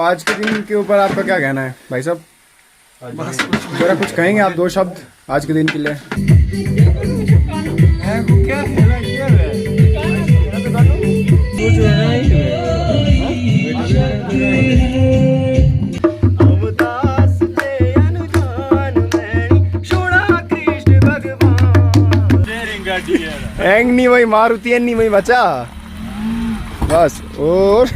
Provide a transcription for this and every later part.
आज के दिन के ऊपर आपका क्या कहना है भाई साहब? बस जरा कुछ कहेंगे आप, दो शब्द आज के दिन के लिए? एंग नहीं वही मारुति है, नहीं वही बचा बस। और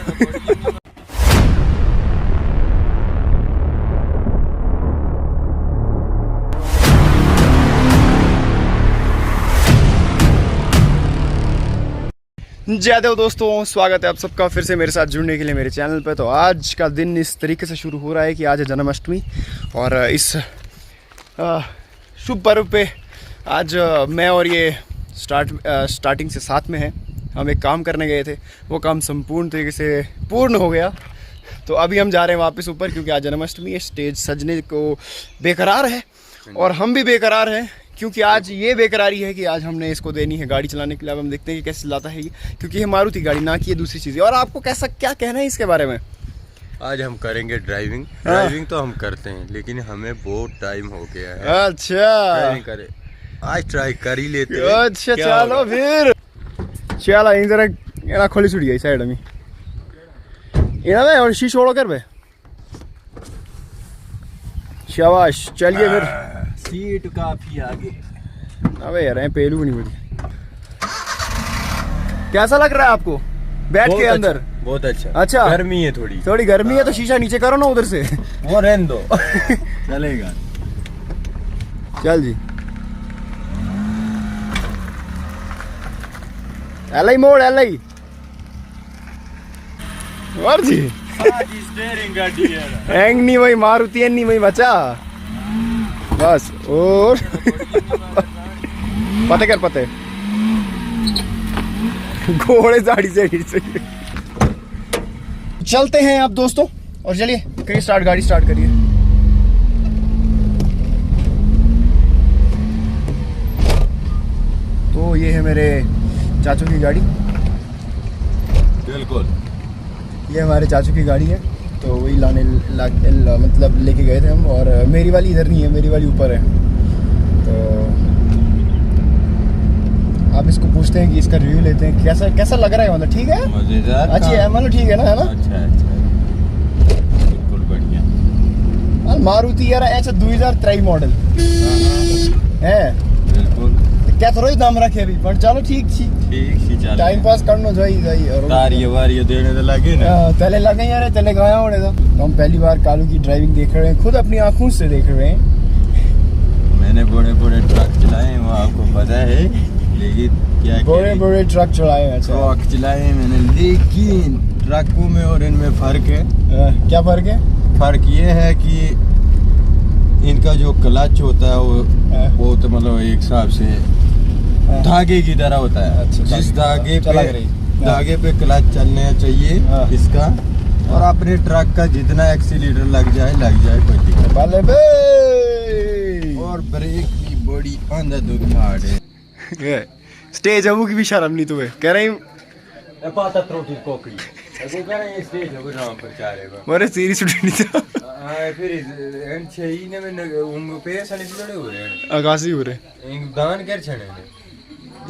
जय देव दोस्तों, स्वागत है आप सबका फिर से मेरे साथ जुड़ने के लिए मेरे चैनल पे। तो आज का दिन इस तरीके से शुरू हो रहा है कि आज है जन्माष्टमी और इस शुभ पर्व पे आज मैं और ये स्टार्टिंग से साथ में हैं। हम एक काम करने गए थे, वो काम संपूर्ण तरीके से पूर्ण हो गया। तो अभी हम जा रहे हैं वापस ऊपर, क्योंकि आज जन्माष्टमी है। स्टेज सजने को बेकरार है और हम भी बेकरार हैं, क्योंकि आज ये बेकरारी है कि आज हमने इसको देनी है गाड़ी चलाने के लिए। अब हम देखते हैं कि कैसे चलाता है ये, क्योंकि ये मारुति गाड़ी ना कि ये दूसरी चीज़ है। और आपको कैसा क्या कहना है इसके बारे में? आज हम करेंगे ड्राइविंग। ड्राइविंग तो हम करते हैं, लेकिन हमें बहुत टाइम हो गया है। अच्छा करे आज ट्राई कर ही लेते हैं। अच्छा चलो फिर चला इन जरा एना खोली छुड़ी गई साइड में एना में और शीश ओढ़ो कर बे। शाबाश, चलिए फिर। सीट काफी आगे। अबे यार पेलू नहीं मुझे। कैसा लग रहा है आपको बैठ के अंदर? बहुत अच्छा। अच्छा, गर्मी है थोड़ी गर्मी है तो शीशा नीचे करो ना उधर से। वो रहने दो। चलेगा। चल जी, एलआई मोड़ एलआई और जी। स्टीयरिंग गाड़ी है। एंग नहीं वही मारुति है, नहीं वही बचा बस। और पते कर पते घोड़े साड़ी से चलते हैं आप दोस्तों। और चलिए करिए स्टार्ट, गाड़ी स्टार्ट करिए। तो ये है मेरे चाचू की गाड़ी। बिल्कुल, ये हमारे चाचू की गाड़ी है। तो वही मतलब लेके गए थे हम। और मेरी वाली इधर नहीं है, मेरी वाली ऊपर है। तो आप इसको पूछते हैं कि इसका रिव्यू लेते हैं, कैसा लग रहा है। मतलब ठीक है, मजेदार। अच्छी है, मतलब ठीक है ना, है ना? अच्छा बिल्कुल बढ़िया। मारुति यार ऐसा 2003 मॉडल है। बिल्कुल, क्या थोड़ा ही दाम रखे अभी, पर चलो ठीक चल टाइम पास करना जाइए। और तारिया देने तो लगे ना। पहले लगे यार, चले गया होने तो हम पहली बार कालू की ड्राइविंग देख रहे हैं, खुद अपनी आंखों से देख रहे हैं। मैंने बड़े ट्रक चलाए हैं, वो आपको पता है, लेकिन क्या बड़े ट्रक चलाए हैं। अच्छा, ट्रक चलाए हैं मैंने, लेकिन ट्रकों में और इनमें फर्क है। क्या फर्क है? फर्क ये है कि इनका जो क्लच होता है वो तो मतलब एक हिसाब से धागे की तरह होता है। अच्छा, जिस धागे पे क्लच चलने चाहिए इसका, और अपने ट्रक का जितना एक्सीलेटर लग जाए कोई दिक्कत नहीं। और ब्रेक भी बड़ी अंधाधुंध हार्ड है। स्टेज अबू की भी शर्म नहीं तुम्हें कह रही पाता त्रोटी कोकड़ी ऐसे कह रहे हैं। स्टेज अब नाम पर चारेगा मोरे सीरीज उठनी था। फिर एंड छही ने में उंग पे सने जुड़े हो रहे हैं। आकाशी हो रहे इंग दान कर छने ने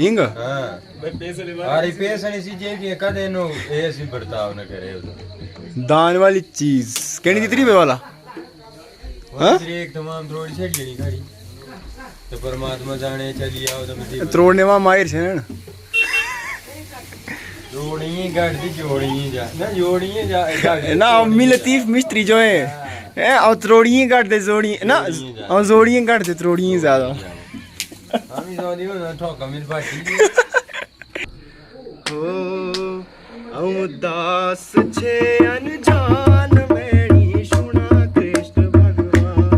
इंग। हां पैसे ले अरे पैसे नहीं सी जे के कदे नो ऐसी बर्ताव न करे। दान वाली चीज कहनी जितनी बे वाला हां एक तमाम थोड़ी से लेनी गाड़ी तो परमात्मा जाने चली आओ तो त्रोड़ने में माहिर छे ना। जोड़िए गाड़ी जोड़िए जा ना अम्मी लतीफ मिस्त्री जो है और त्रोड़िए काट दे जोड़िए ना, और जोड़िए काट दे त्रोड़िए ज्यादा। हम इस वाली में ठोका मिल पाती ओ उदास छे अनजान मेरी सुना कृष्ण भगवान।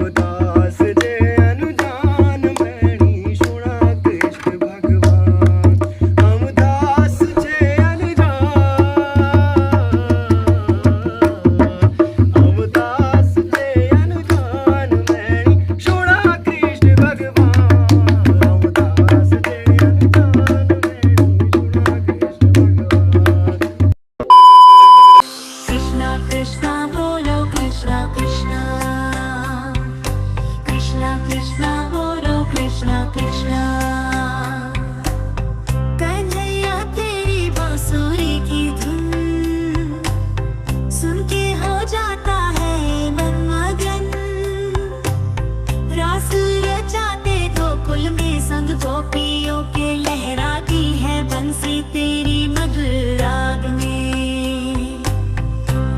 उदास छे अनजान मेरी सुना कृष्ण भगवान। उदास छे अनजान, उदास छे अनजान मेरी सुना कृष्ण भगवान। उदास छे अनजान मेरी सुना कृष्ण भगवान। कृष्णा बोलो कृष्णा कृष्णा। कन्हैया तेरी बांसुरी की धुन सुन के हो जाता है मन मगन। रास रचाते गोकुल में संग गोपियों के लहराती है बंसी तेरी मधुर राग में।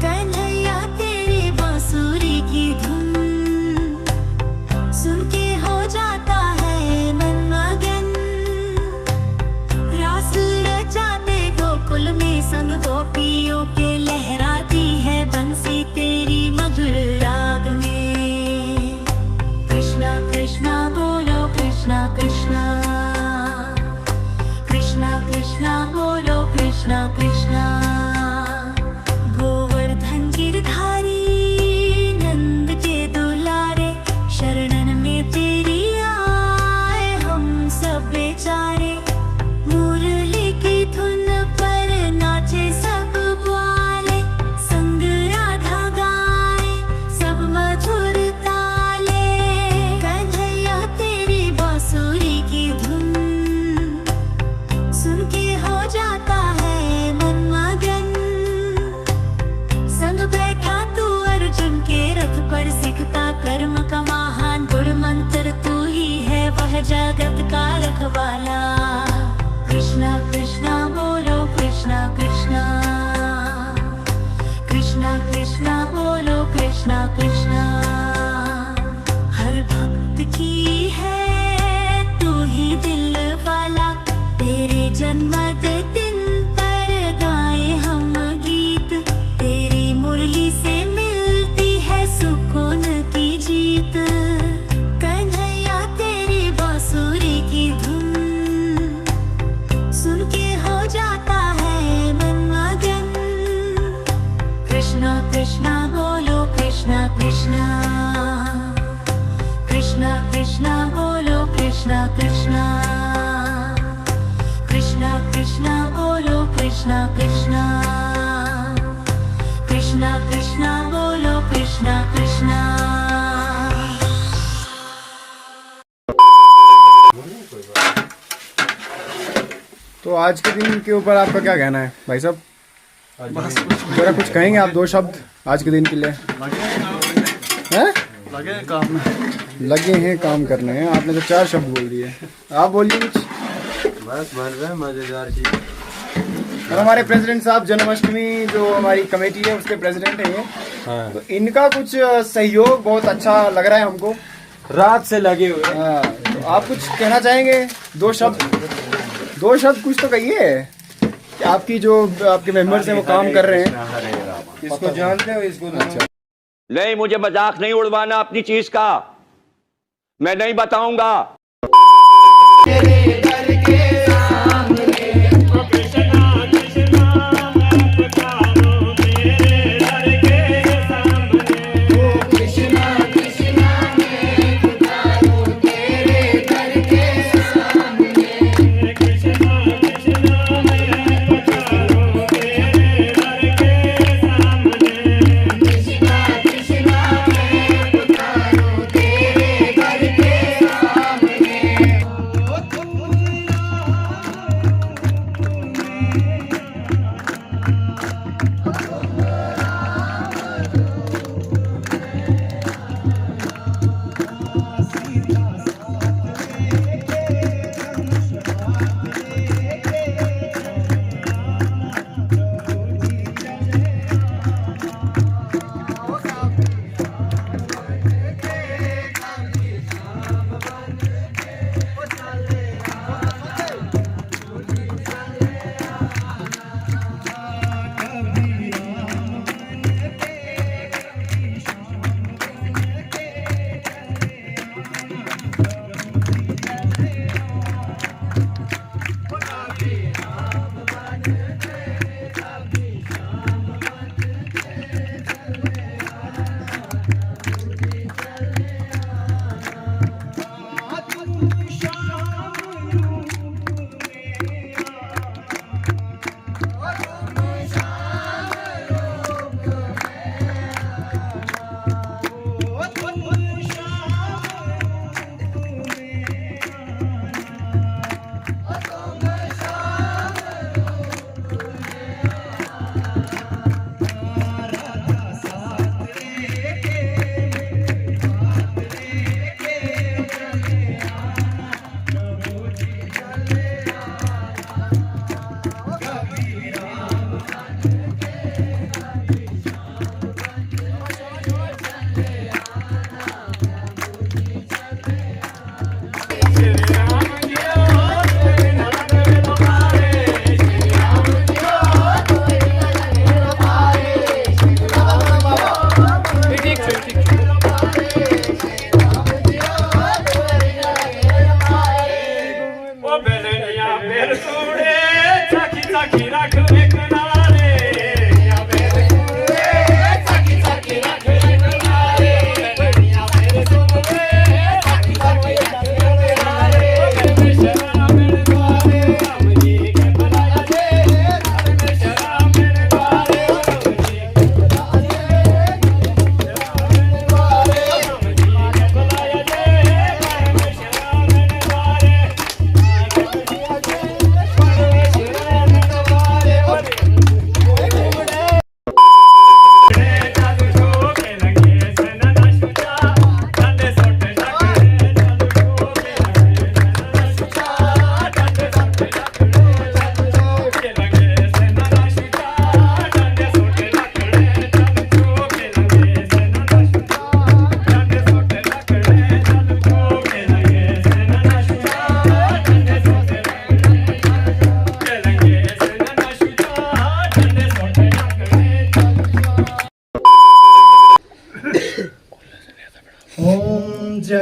कन्हैया तेरी बांसुरी की धुन सुन के हो जाता है मन मगन। रास रचाते गोकुल में संग गोपियों के लहराती है बंसी तेरी मधुर राग में। कृष्णा कृष्णा बोलो कृष्णा कृष्णा। कृष्णा कृष्णा बोलो कृष्णा कृष्णा। गोवर्धन गिरधारी नंद के दुलारे शरणन में तेरी आए हम सब बेचारे। मुरली की धुन पर नाचे सब ग्वाले संग राधा गाए सब मधुर ताले। कन्हैया तेरी बांसुरी की धुन सुन के हो जाता है मन मगन। संग बैठा तू अर्जुन के रथ पर सिखता कर्म का महान गुण मंत्र तू ही है वह जगत का रखवाला। कृष्णा कृष्णा बोलो कृष्णा कृष्णा। कृष्णा कृष्णा बोलो कृष्णा कृष्णा। हर भक्त की है तू ही दिल वाला तेरे जन्मदिन पर गाए हम गीत। तेरी मुरली से मिलती है सुकून की जीत। कन्हैया तेरी बांसुरी की धुन सुन के हो जाता है मन मगन। कृष्णा कृष्णा बोलो कृष्णा कृष्णा। कृष्णा कृष्णा बोलो कृष्णा कृष्णा। कृष्णा कृष्णा बोलो कृष्णा कृष्णा। कृष्णा कृष्णा बोलो कृष्णा कृष्णा। तो आज के दिन के ऊपर आपका क्या कहना है भाई साहब? जरा कुछ कहेंगे आप, दो शब्द आज के दिन के लिए? हैं? लगे हैं काम में। लगे हैं काम करने हैं। आपने तो 4 शब्द बोल दिए, आप बोलिए कुछ। बस बन रहे मजेदार चीज। और हमारे प्रेसिडेंट साहब जन्माष्टमी जो हमारी कमेटी है उसके प्रेसिडेंट हैं ये। हाँ। तो इनका कुछ सहयोग बहुत अच्छा लग रहा है हमको। रात से लगे हुए। हाँ, तो आप कुछ कहना चाहेंगे? 2 शब्द कुछ तो कहिए कि आपकी जो आपके मेंबर्स हैं वो काम कर रहे हैं। इसको जानते हो? इसको अच्छा। नहीं, मुझे मजाक नहीं उड़वाना अपनी चीज का, मैं नहीं बताऊंगा।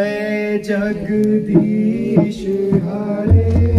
जय जगदीश हरे